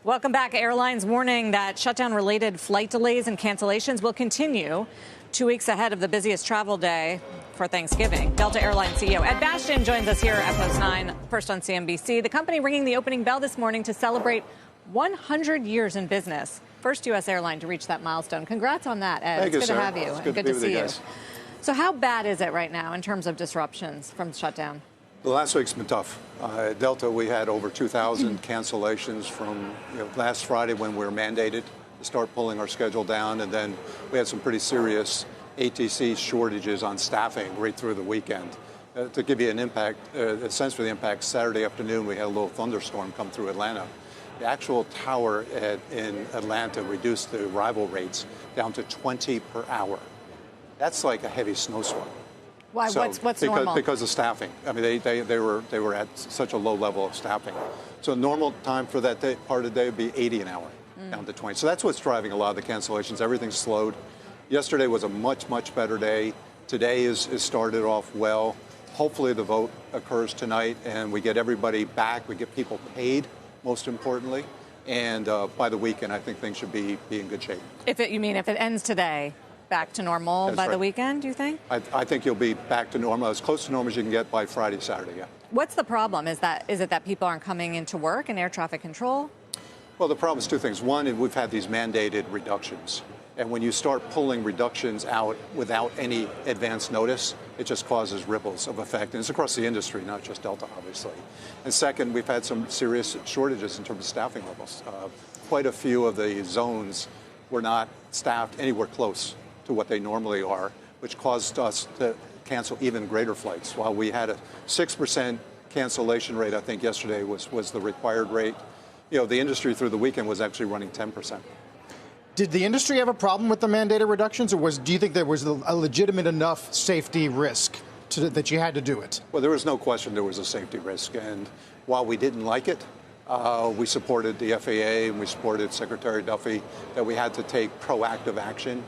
Welcome back. Airlines warning that shutdown-related flight delays and cancellations will continue 2 weeks ahead of the busiest travel day for Thanksgiving. Delta Airlines CEO Ed Bastian joins us here at Post 9, first on CNBC. The company ringing the opening bell this morning to celebrate 100 years in business. First U.S. airline to reach that milestone. Congrats on that, Ed. Thank you, good sir. to have you. It's and good to see you. guys. So how bad is it right now in terms of disruptions from shutdown? The last week's been tough. At Delta, we had over 2,000 cancellations from last Friday when we were mandated to start pulling our schedule down, and then we had some pretty serious ATC shortages on staffing right through the weekend. To give you a sense for the impact, Saturday afternoon we had a little thunderstorm come through Atlanta. The actual tower in Atlanta reduced the arrival rates down to 20 per hour. That's like a heavy snowstorm. Why? So, what's normal? Because of staffing. I mean, they were at such a low level of staffing. So normal time for that day, part of the day would be 80 an hour, down to 20. So that's what's driving a lot of the cancellations. Everything's slowed. Yesterday was a much better day. Today is started off well. Hopefully the vote occurs tonight and we get everybody back. We get people paid, most importantly. And by the weekend, I think things should be in good shape. If it ends today, back to normal by the weekend, do you think? I think you'll be back to normal, as close to normal as you can get by Friday, Saturday, yeah. What's the problem? Is it that people aren't coming into work in air traffic control? Well, the problem is two things. One, we've had these mandated reductions. And when you start pulling reductions out without any advance notice, it just causes ripples of effect. And it's across the industry, not just Delta, obviously. And second, we've had some serious shortages in terms of staffing levels. Quite a few of the zones were not staffed anywhere close to what they normally are, which caused us to cancel even greater flights. While we had a 6% cancellation rate, I think yesterday was the required rate. The industry through the weekend was actually running 10%. Did the industry have a problem with the mandated reductions, or do you think there was a legitimate enough safety risk that you had to do it? Well, there was no question there was a safety risk, and while we didn't like it, we supported the FAA and we supported Secretary Duffy that we had to take proactive action.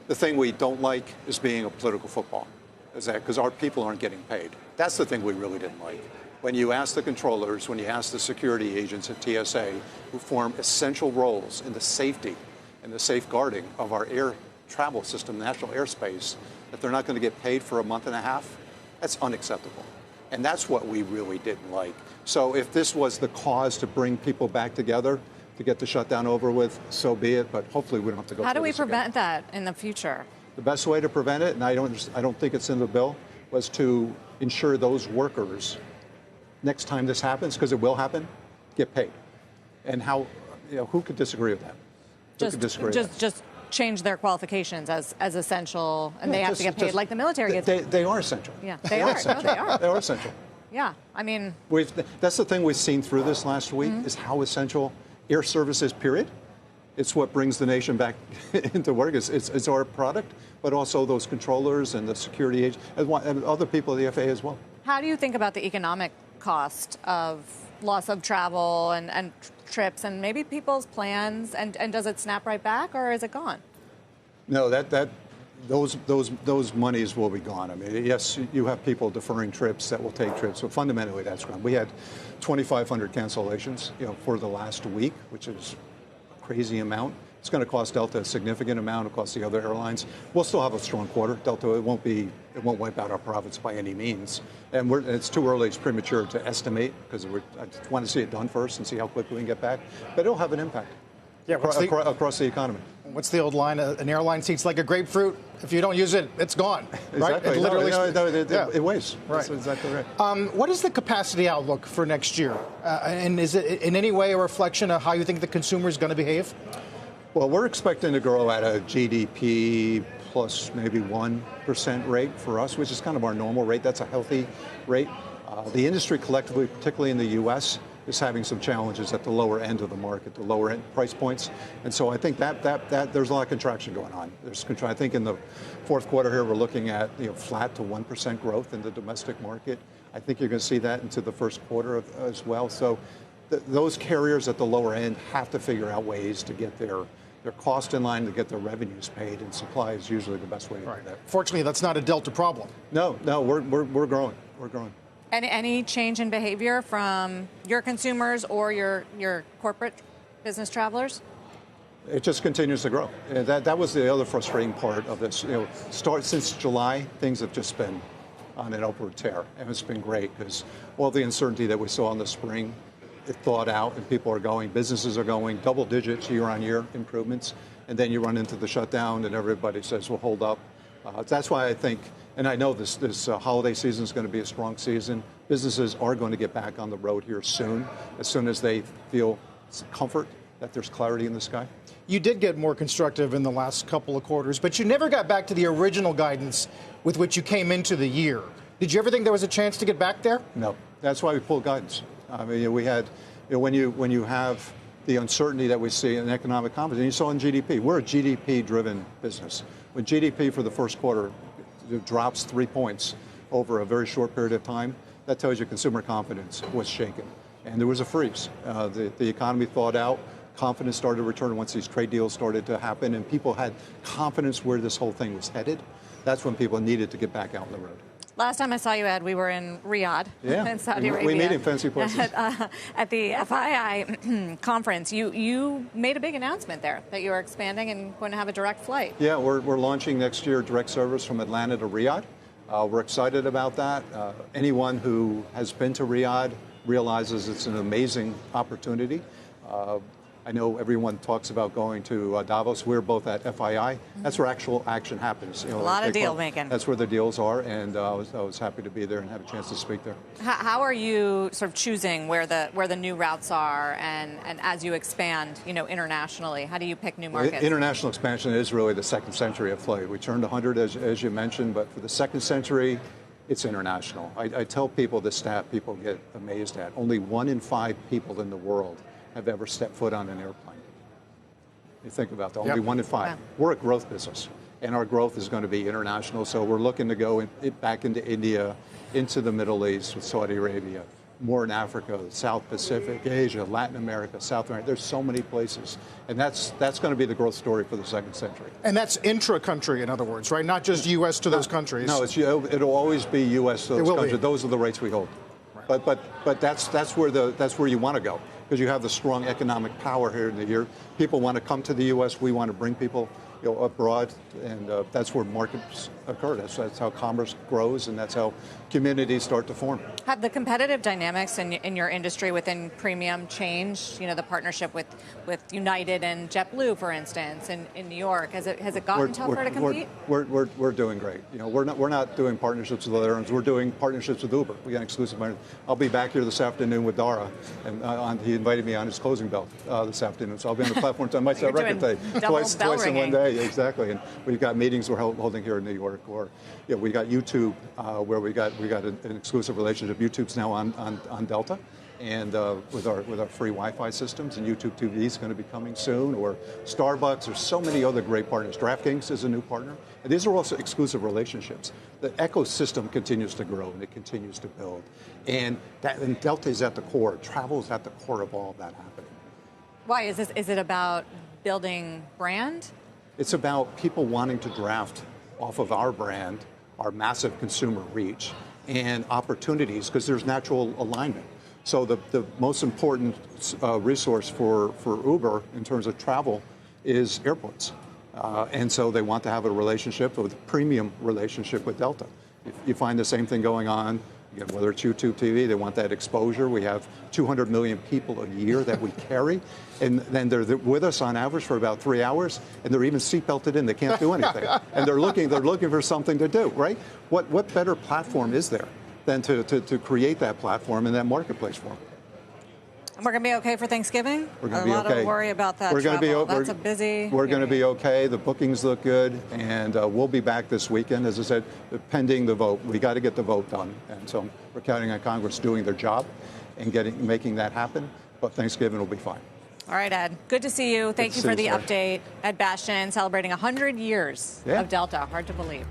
The thing we don't like is being a political football, because our people aren't getting paid. That's the thing we really didn't like. When you ask the controllers, when you ask the security agents at TSA, who form essential roles in the safety and the safeguarding of our air travel system, national airspace, that they're not going to get paid for a month and a half, that's unacceptable. And that's what we really didn't like. So if this was the cause to bring people back together, to get the shutdown over with, so be it, but hopefully we don't have to go through this again. How do we prevent that in the future? The best way to prevent it, and I don't think it's in the bill, was to ensure those workers, next time this happens, because it will happen, get paid. And who could disagree with that? Just change their qualifications as essential, and they have to get paid like the military gets paid. They are essential. Yeah, they are. No, they are. They are essential. Yeah, I mean, that's the thing we've seen through this last week is how essential air service is. Period. It's what brings the nation back into work. It's our product, but also those controllers and the security agents and other people at the FAA as well. How do you think about the economic cost of loss of travel and trips and maybe people's plans? And does it snap right back, or is it gone? No, those monies will be gone. I mean, yes, you have people deferring trips that will take trips, but fundamentally that's gone. We had 2,500 cancellations, for the last week, which is a crazy amount. It's going to cost Delta a significant amount. It'll cost the other airlines. We'll still have a strong quarter. Delta, it won't wipe out our profits by any means. And it's too early, it's premature to estimate, because I want to see it done first and see how quickly we can get back. But it'll have an impact. Yeah, across the economy. What's the old line? An airline seat's like a grapefruit. If you don't use it, it's gone. Right? Exactly. It literally, it weighs. Right. That's exactly right. What is the capacity outlook for next year? And is it in any way a reflection of how you think the consumer is going to behave? Well, we're expecting to grow at a GDP plus maybe 1% rate for us, which is kind of our normal rate. That's a healthy rate. The industry collectively, particularly in the U.S., is having some challenges at the lower end of the market, the lower end price points. And so I think that there's a lot of contraction going on. I think in the fourth quarter here, we're looking at flat to 1% growth in the domestic market. I think you're going to see that into the first quarter as well. So those carriers at the lower end have to figure out ways to get their cost in line, to get their revenues paid, and supply is usually the best way to do that. Fortunately, that's not a Delta problem. No, we're growing. We're growing. Any change in behavior from your consumers or your corporate business travelers? It just continues to grow. And that was the other frustrating part of this. Since July, things have just been on an upward tear, and it's been great because all the uncertainty that we saw in the spring, it thawed out, and people are going, businesses are going, double digits year-on-year improvements, and then you run into the shutdown, and everybody says, well, hold up. That's why I think, and I know this holiday season is going to be a strong season. Businesses are going to get back on the road here soon as they feel some comfort that there's clarity in the sky. You did get more constructive in the last couple of quarters, but you never got back to the original guidance with which you came into the year. Did you ever think there was a chance to get back there? No. That's why we pulled guidance. I mean, we had, when you have the uncertainty that we see in economic confidence, and you saw in GDP, we're a GDP-driven business. When GDP for the first quarter drops 3 points over a very short period of time, that tells you consumer confidence was shaken. And there was a freeze. The economy thawed out. Confidence started to return once these trade deals started to happen, and people had confidence where this whole thing was headed. That's when people needed to get back out on the road. Last time I saw you, Ed, we were in Riyadh, in Saudi Arabia. We meet in fancy places. At the FAA conference, you made a big announcement there that you are expanding and going to have a direct flight. Yeah, we're launching next year direct service from Atlanta to Riyadh. We're excited about that. Anyone who has been to Riyadh realizes it's an amazing opportunity. I know everyone talks about going to Davos. We're both at FII. That's where actual action happens. A lot of deal making. That's where the deals are, and I was happy to be there and have a chance to speak there. How are you sort of choosing where the new routes are, and as you expand, internationally? How do you pick new markets? International expansion is really the second century of flight. We turned 100, as you mentioned, but for the second century, it's international. I tell people this stat people get amazed at. Only 1 in 5 people in the world have ever stepped foot on an airplane. You think about that, only 1 in 5. Yeah. We're a growth business, and our growth is going to be international, so we're looking to go back into India, into the Middle East with Saudi Arabia, more in Africa, South Pacific, Asia, Latin America, South America. There's so many places, and that's going to be the growth story for the second century. And that's intra-country, in other words, right? Not just U.S. to those countries. No, it'll always be U.S. to those countries. Those are the rates we hold. Right. But that's where you want to go, because you have the strong economic power here in the year. People want to come to the U.S. We want to bring people abroad, and that's where markets occur. That's how commerce grows, and that's how communities start to form. Have the competitive dynamics in your industry within premium changed? The partnership with United and JetBlue, for instance, in New York. Has it gotten tougher to compete? We're doing great. We're not doing partnerships with other airlines. We're doing partnerships with Uber. We got an exclusive partnership. I'll be back here this afternoon with Dara, and he invited me on his closing bell this afternoon. So I'll be on the platform. I might set a record day twice in one day. Exactly, and we've got meetings we're holding here in New York, or we got YouTube, where we got an exclusive relationship. YouTube's now on Delta, and with our free Wi-Fi systems, and YouTube TV is going to be coming soon. Or Starbucks. There's so many other great partners. DraftKings is a new partner, and these are also exclusive relationships. The ecosystem continues to grow, and it continues to build, and Delta is at the core. Travel is at the core of all of that happening. Why is this? Is it about building brand? It's about people wanting to draft off of our brand, our massive consumer reach, and opportunities, because there's natural alignment. So the most important resource for Uber in terms of travel is airports. And so they want to have a relationship, a premium relationship with Delta. You find the same thing going on. Again, whether it's YouTube TV, they want that exposure. We have 200 million people a year that we carry, and then they're with us on average for about 3 hours, and they're even seatbelted in. They can't do anything, and they're looking for something to do. Right? What better platform is there than to create that platform and that marketplace for them? And we're going to be okay for Thanksgiving? We're going to be okay. A lot of worry about that. We're going to be. That's a busy. We're going to be okay. The bookings look good, and we'll be back this weekend. As I said, pending the vote, we got to get the vote done, and so we're counting on Congress doing their job and making that happen. But Thanksgiving will be fine. All right, Ed. Good to see you. Thank you for the update. Ed Bastian celebrating 100 years of Delta. Hard to believe.